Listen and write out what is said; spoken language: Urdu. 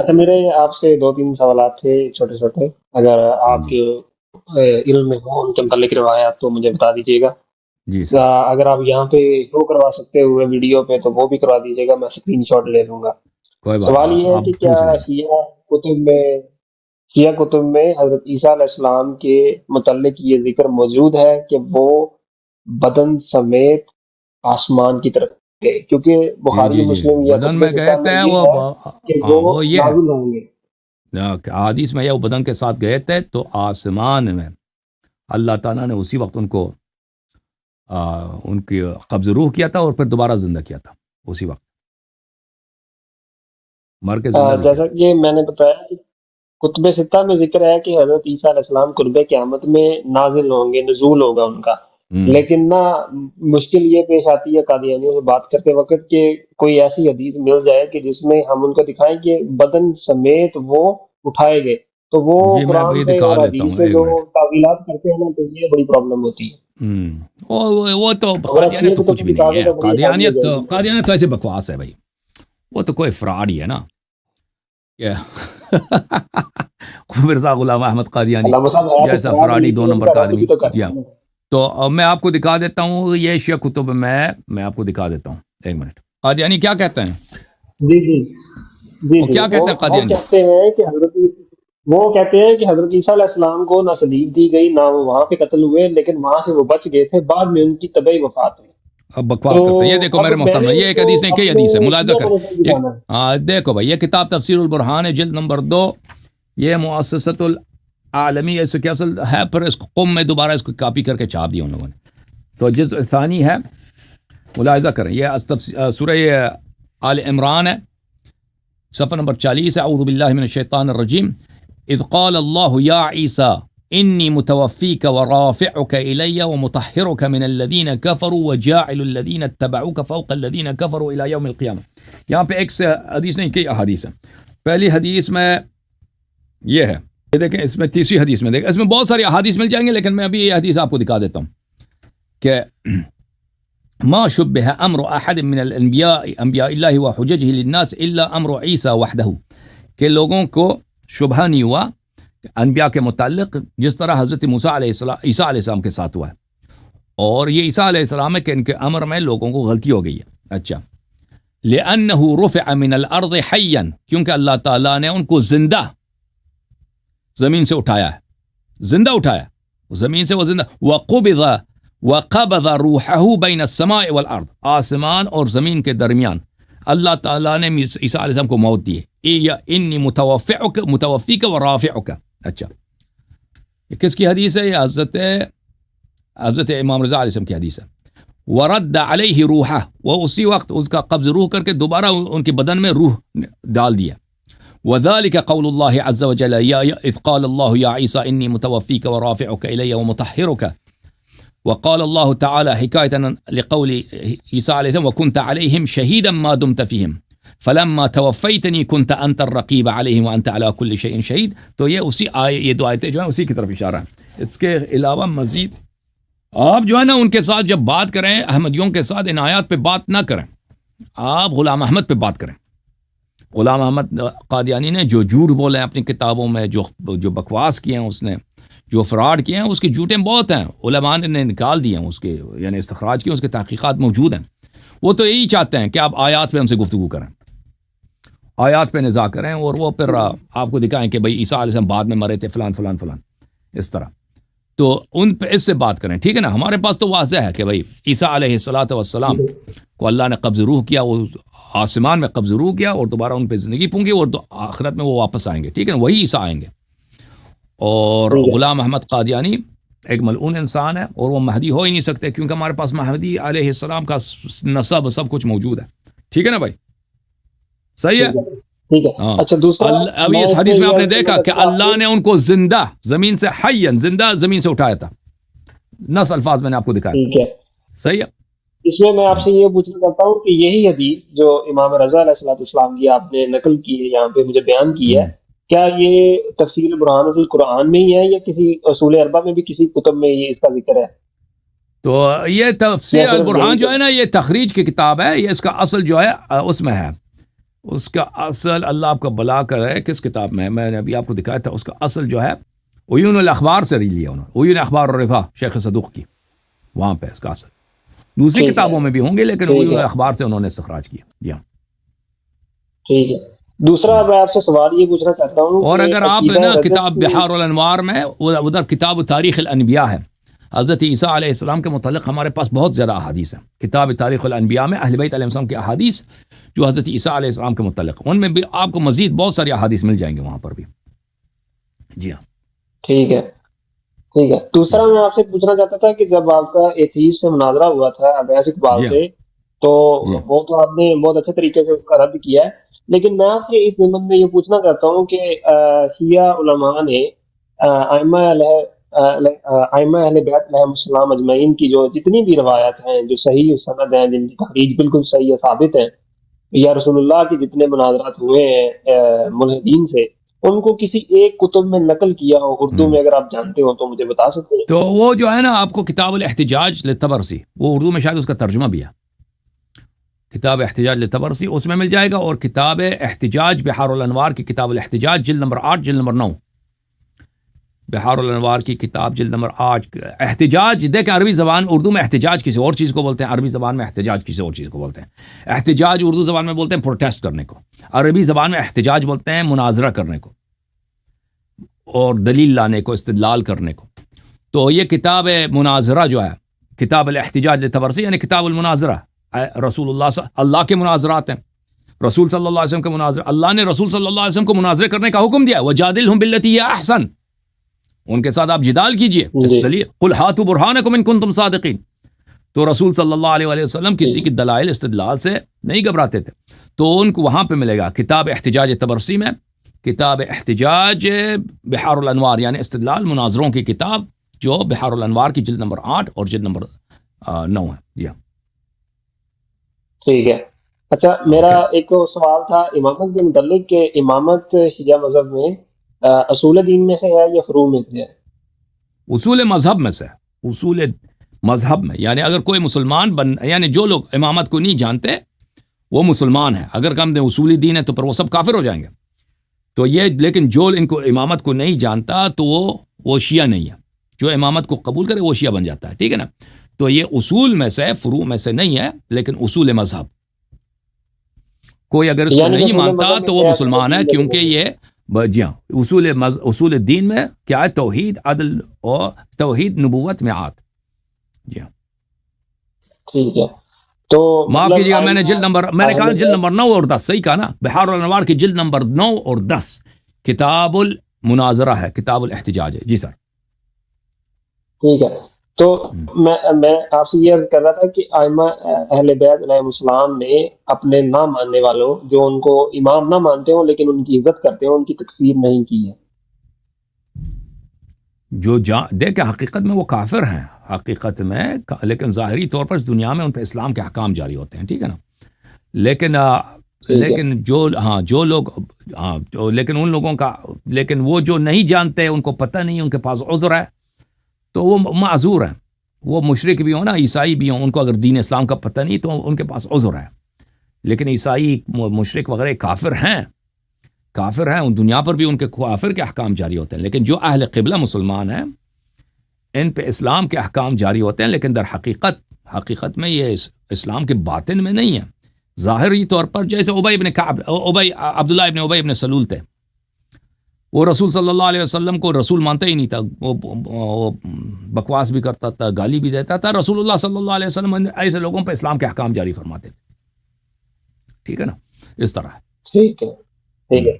اچھا، میرے آپ سے 2-3 سوالات تھے چھوٹے چھوٹے، اگر ہاں آپ جی کے علم میں ہوں ان کے متعلق روایات تو مجھے بتا دیجیے گا۔ جی سر، اگر آپ یہاں پہ شو کروا سکتے ہوئے ویڈیو پہ تو وہ بھی کروا دیجیے گا، میں اسکرین شاٹ لے لوں گا۔ کوئی بات سوال نہیں، یہ تو ہے آپ کہ کیا پوچھ لیں۔ شیعہ کتب میں حضرت عیسیٰ علیہ السلام کے متعلق یہ ذکر موجود ہے کہ وہ بدن سمیت آسمان کی طرف گئے؟ کیونکہ جی بخاری جی جی، ومسلم یا بدن کتب میں گئے ستہ میں تھے یہ وہ ہے کہ وہ ہاں وہ یہ ہے نازل ہوں گے۔ حدیث میں یہ وہ بدن کے ساتھ گئے تھے تو آسمان میں اللہ تعالیٰ نے اسی وقت ان کو ان کی قبض روح کیا تھا اور پھر دوبارہ زندہ کیا تھا، اسی وقت مر کے زندہ بھی کیا جیسا تھا۔ کہ میں نے بتایا کہ کتب ستہ میں ذکر ہے کہ حضرت عیسیٰ علیہ السلام قرب قیامت میں نازل ہوں گے، نزول ہوگا ان کا۔ ہوں لیکن نہ مشکل یہ پیش آتی ہے قادیانیوں سے بات کرتے وقت کہ کوئی ایسی حدیث مل جائے کہ جس میں ہم ان کو دکھائیں کہ بدن سمیت وہ اٹھائے گئے، تو وہ جی میں قرآن یہ سے دکھا اور دیتا حدیث ہوں، سے ایک جو منٹ۔ تعویلات کرتے ہیں نا، تو یہ بڑی پرابلم ہوتی ہے۔ وہ تو اگر آپ قادیانیت شیعہ تو کتب کچھ کو بھی نہیں دکھا دیں ہے، تو بڑی آسانی ہو قادیانیت جائے گی۔ قادیانیت تو ایسے بکواس ہے بھائی، وہ تو کوئی فراڈ ہی ہے نا کہ مرزا غلام احمد قادیانی علامہ صاحب ہے تو جیسا فراڈ ہی، فراڈی دو لیکن ان نمبر کا کا رد آدمی۔ بھی تو جی کرتے ہاں، ہیں نا۔ تو میں آپ کو دکھا دیتا ہوں یہ شیعہ کتب میں آپ کو دکھا دیتا ہوں، ایک منٹ۔ قادیانی کیا کہتے ہیں؟ جی جی جی وہ جی، کیا وہ کہتے ہیں وہ قادیانی؟ کہتے ہیں کہ حضرت عیسیٰ علیہ السلام کو نہ صلیب دی گئی، نہ وہ وہاں پہ قتل ہوئے، لیکن وہاں سے وہ بچ گئے تھے، بعد میں ان کی طبعی وفات ہوئی۔ اب تو بکواس کرتے ہیں، یہ دیکھو اب میرے میں محترم، نے یہ ان ایک کو حدیث ہے کہ اپنے حدیث ہے، ملاحظہ شیعہ کریں۔ کو نہیں یہ دکھانا ہے۔ دیکھو بھائی، یہ کتاب تفسیر البرہان ہے، جلد نمبر 2، یہ مؤسسۃ العالمی اس کے اصل ہے، پھر اس کو قم میں دوبارہ اس کو کاپی کر کے چھاپ دیا ان لوگوں نے۔ تو جزء ثانی ہے، ملاحظہ کریں، یہ سورہ آل عمران ہے، صفحہ نمبر 40 ہے۔ اعوذ باللہ من الشیطان الرجیم، اذ قال اللہ یا عیسی انی متوفیک ورافعک الی ومطہرک من الذین کفروا وجاعل الذین اتبعوک فوق الذین کفروا الی یوم القیامہ۔ یہاں پہ ایک سے حدیث نہیں، کئی احادیث ہیں۔ پہلی حدیث میں یہ ہے، یہ دیکھیں، اس میں تیسری حدیث میں دیکھیں، اس میں بہت ساری احادیث مل جائیں گے، لیکن میں ابھی یہ حدیث آپ کو دکھا دیتا ہوں کہ ما شبہ امر احد من الانبیاء انبیاء اللہ وحججہ للناس الا امر عیسی وحدہ، کہ لوگوں کو شبہ نہیں ہوا انبیاء کے متعلق جس طرح حضرت موسیٰ عیسیٰ علیہ السلام کے ساتھ ہوا ہے، اور یہ عیسیٰ علیہ السلام ہے کہ ان کے امر میں لوگوں کو غلطی ہو گئی ہے۔ اچھا، لأنہ رفع من الارض حیا، کیونکہ اللہ تعالیٰ نے ان کو زندہ زمین سے اٹھایا ہے، زندہ اٹھایا زمین سے، وہ زندہ، وقبض روحہ بین السماء والارض، آسمان اور زمین کے درمیان اللہ تعالیٰ نے عیسیٰ علیہ السلام کو موت دی ہے، انی متوفیک ورافعک۔ اچھا، یہ کس کی حدیث ہے؟ یہ حضرت امام رضا علیہ السلام کی حدیث ہے۔ ورد علیہ روحہ، وہ اسی وقت اس کا قبض روح کر کے دوبارہ ان کے بدن میں روح ڈال دیا۔ وذلك قول الله عز وجل إذ قال الله يا عيسى إني متوفيك ورافعك إلي ومطهرك، وقال الله تعالى حكاية لقول عيسى عليه السلام وكنت عليهم شهيدا ما دمت فيهم فلما توفيتني كنت أنت الرقيب عليهم وأنت على كل شيء شهيد۔ تو یہ دو آیتیں جو ہیں اسی کی طرف اشارہ ہے۔ اس کے علاوہ مزید آپ جو ہے نا ان کے ساتھ جب بات کریں، احمدیوں کے ساتھ ان آیات پہ بات نہ کریں، آپ غلام احمد پہ بات کریں۔ غلام احمد قادیانی نے جو جھوٹ بولے ہیں اپنی کتابوں میں، جو بکواس کیے ہیں، اس نے جو فراڈ کیے ہیں، اس کے جھوٹیں بہت ہیں، علماء نے نکال دیے ہیں اس کے، یعنی استخراج کیے، اس کے تحقیقات موجود ہیں۔ وہ تو یہی چاہتے ہیں کہ آپ آیات پہ ہم سے گفتگو کریں، آیات پہ نزاع کریں، اور وہ پھر آپ کو دکھائیں کہ بھئی عیسیٰ علیہ السلام بعد میں مرے تھے، فلان فلان فلان، اس طرح۔ تو ان پہ اس سے بات کریں، ٹھیک ہے نا۔ ہمارے پاس تو واضح ہے کہ بھئی عیسیٰ علیہ السلام کو اللہ نے قبض روح کیا، وہ آسمان میں قبض روح کیا، اور دوبارہ ان پہ زندگی پھونکی، اور آخرت میں وہ واپس آئیں گے، ٹھیک ہے نا، وہی عیسیٰ آئیں گے۔ اور غلام احمد قادیانی ایک ملعون انسان ہے، اور وہ مہدی ہو ہی نہیں سکتے، کیونکہ ہمارے پاس مہدی علیہ السلام کا نسب سب کچھ موجود ہے، ٹھیک ہے نا بھائی، صحیح ہے۔ ٹھیک ہے۔ ہاں، اچھا، دوسرا ابھی اس حدیث میں آپ نے دیکھا کہ اللہ نے ان کو زندہ زمین سے حیاً زندہ زمین سے اٹھایا تھا، نص الفاظ میں نے آپ کو دکھایا ٹھیک ہے، تھا، صحیح ہے۔ اس میں میں آپ سے یہ پوچھنا چاہتا ہوں کہ یہی حدیث جو امام رضا علیہ السلام کی آپ نے نقل کی ہے، یہاں پہ مجھے بیان کی ہے، کیا یہ تفسیر برہان القرآن میں ہی ہے یا کسی اصول اربع میں بھی کسی کتب میں یہ اس کا ذکر ہے؟ تو یہ تفسیر البرہان جو ہے نا، یہ تخریج کی کتاب ہے، یہ اس کا اصل جو ہے اس میں ہے، اس کا اصل اللہ آپ کا بلا کرے کس کتاب میں نے ابھی آپ کو دکھایا تھا، اس کا اصل جو ہے عیون الاخبار سے لیا انہوں نے، عیون اخبار الرفا شیخ صدوق کی، وہاں پہ اس کا اصل دوسری کتابوں میں بھی ہوں گے لیکن عیون الاخبار سے انہوں نے استخراج کیا. جی ہاں ٹھیک ہے. دوسرا میں آپ سے سوال یہ پوچھنا چاہتا ہوں، اور اگر آپ نا کتاب بحار الانوار میں ادھر کتاب تاریخ الانبیاء ہے، حضرت عیسیٰ علیہ السلام کے متعلق ہمارے پاس بہت زیادہ احادیث ہیں. کتاب تاریخ الانبیاء میں اہل بیت علیہ السلام کی احادیث جو حضرت عیسیٰ علیہ السلام کے متعلق، ان میں بھی آپ کو مزید بہت ساری احادیث مل جائیں گے وہاں پر بھی. جی ہاں ٹھیک ہے. ٹھیک ہے. دوسرا میں آپ سے پوچھنا چاہتا تھا کہ جب آپ کا ایتھیسٹ سے مناظرہ ہوا تھا ابیاس اقبال سے، تو وہ تو آپ نے بہت اچھے طریقے سے اس کا رد کیا ہے، لیکن میں آپ سے اس ضمن میں یہ پوچھنا چاہتا ہوں کہ شیعہ علماء نے ائمہ اہل بیت علیہ السلام اجمعین کی جو جتنی بھی روایات ہیں جو صحیح سند ہیں، جن کی تخریج بالکل صحیح ثابت ہیں، یا رسول اللہ کے جتنے مناظرات ہوئے ہیں ملحدین سے، ان کو کسی ایک کتب میں نقل کیا ہو اردو میں، اگر آپ جانتے ہو تو مجھے بتا سکتے ہیں؟ تو وہ جو ہے نا آپ کو کتاب الاحتجاج للطبرسی، وہ اردو میں شاید اس کا ترجمہ بھی ہے، کتاب احتجاج للطبرسی اس میں مل جائے گا، اور کتاب احتجاج بحار الانوار کی کتاب الاحتجاج جلد نمبر 8 جلد نمبر 9، بحار الانوار کی کتاب جلد نمبر 8. احتجاج دیکھیں عربی زبان، اردو میں احتجاج کسی اور چیز کو بولتے ہیں، عربی زبان میں احتجاج کسی اور چیز کو بولتے ہیں. احتجاج اردو زبان میں بولتے ہیں پروٹیسٹ کرنے کو، عربی زبان میں احتجاج بولتے ہیں مناظرہ کرنے کو اور دلیل لانے کو، استدلال کرنے کو. تو یہ کتاب مناظرہ جو ہے کتاب الاحتجاج للطبرسی یعنی کتاب المناظرہ، رسول اللہ کے مناظرات ہیں، رسول صلی اللہ علیہ وسلم کے مناظرہ. اللہ نے رسول صلی اللہ علیہ وسلم کو مناظرے کرنے کا حکم دیا، وجادلہم باللتی ہی احسن، ان کے ساتھ آپ جدال کیجئے. قل ہاتوا برہانکم ان کنتم صادقین. تو رسول صلی اللہ علیہ وسلم کسی کی دلائل استدلال سے نہیں گھبراتے تھے، تو ان کو وہاں پہ ملے گا کتاب احتجاج طبرسی میں کتاب احتجاج بحار الانوار یعنی استدلال مناظروں کی کتاب جو بحار الانوار کی جلد نمبر 8 اور جلد نمبر 9 ہے. جی ہاں ٹھیک ہے. اچھا میرا ایک سوال تھا امامت کے متعلق کہ امامت شیعہ مذہب میں اصول دین میں سے ہے یا فروع میں سے ہے؟ اصول مذہب میں سے، اصول مذہب میں، یعنی اگر کوئی مسلمان یعنی جو لوگ امامت کو نہیں جانتے وہ مسلمان ہیں، اگر کم دیں اصولی دین ہے تو پھر وہ سب کافر ہو جائیں گے. تو یہ لیکن جو ان کو امامت کو نہیں جانتا تو وہ شیعہ نہیں ہے، جو امامت کو قبول کرے وہ شیعہ بن جاتا ہے. ٹھیک ہے نا. تو یہ اصول میں سے فروع میں سے نہیں ہے لیکن اصول مذہب، کوئی اگر اس کو نہیں مانتا تو وہ مسلمان ہے، کیونکہ یہ جی ہاں اصول دین میں کیا ہے؟ توحید، عدل اور توحید، نبوت، میعاد. جی ہاں ٹھیک ہے. تو معاف کیجیے گا میں نے کہا جلد نمبر 9 اور 10 صحیح کہا نا، بحار الانوار کی جلد نمبر 9 اور 10 کتاب المناظرہ ہے، کتاب الاحتجاج ہے. جی سر ٹھیک ہے. تو میں آپ سے یہ عرض کر رہا تھا کہ ائمہ اہل بیت علیہ السلام نے اپنے نہ ماننے والوں جو ان کو امام نہ مانتے ہوں لیکن ان کی عزت کرتے ہوں ان کی تکفیر نہیں کی ہے. جو دیکھیں حقیقت میں وہ کافر ہیں حقیقت میں، لیکن ظاہری طور پر اس دنیا میں ان پہ اسلام کے احکام جاری ہوتے ہیں. ٹھیک ہے نا. لیکن جو لوگ لیکن ان لوگوں کا، لیکن وہ جو نہیں جانتے ان کو پتہ نہیں، ان کے پاس عذر ہے تو وہ معذور ہیں. وہ مشرک بھی ہوں نا، عیسائی بھی ہوں، ان کو اگر دین اسلام کا پتہ نہیں تو ان کے پاس عذر ہے. لیکن عیسائی، مشرک وغیرہ کافر ہیں ان دنیا پر بھی ان کے کافر کے احکام جاری ہوتے ہیں. لیکن جو اہل قبلہ مسلمان ہیں ان پہ اسلام کے احکام جاری ہوتے ہیں، لیکن در حقیقت میں یہ اسلام کے باطن میں نہیں ہے. ظاہری طور پر جیسے عبداللہ ابن ابی ابن سلول تھے، وہ رسول صلی اللہ علیہ وسلم کو رسول مانتا ہی نہیں تھا، وہ بکواس بھی کرتا تھا، گالی بھی دیتا تھا. رسول اللہ صلی اللہ علیہ وسلم ایسے لوگوں پہ اسلام کے احکام جاری فرماتے تھے. ٹھیک ہے نا. اس طرح ٹھیک ہے.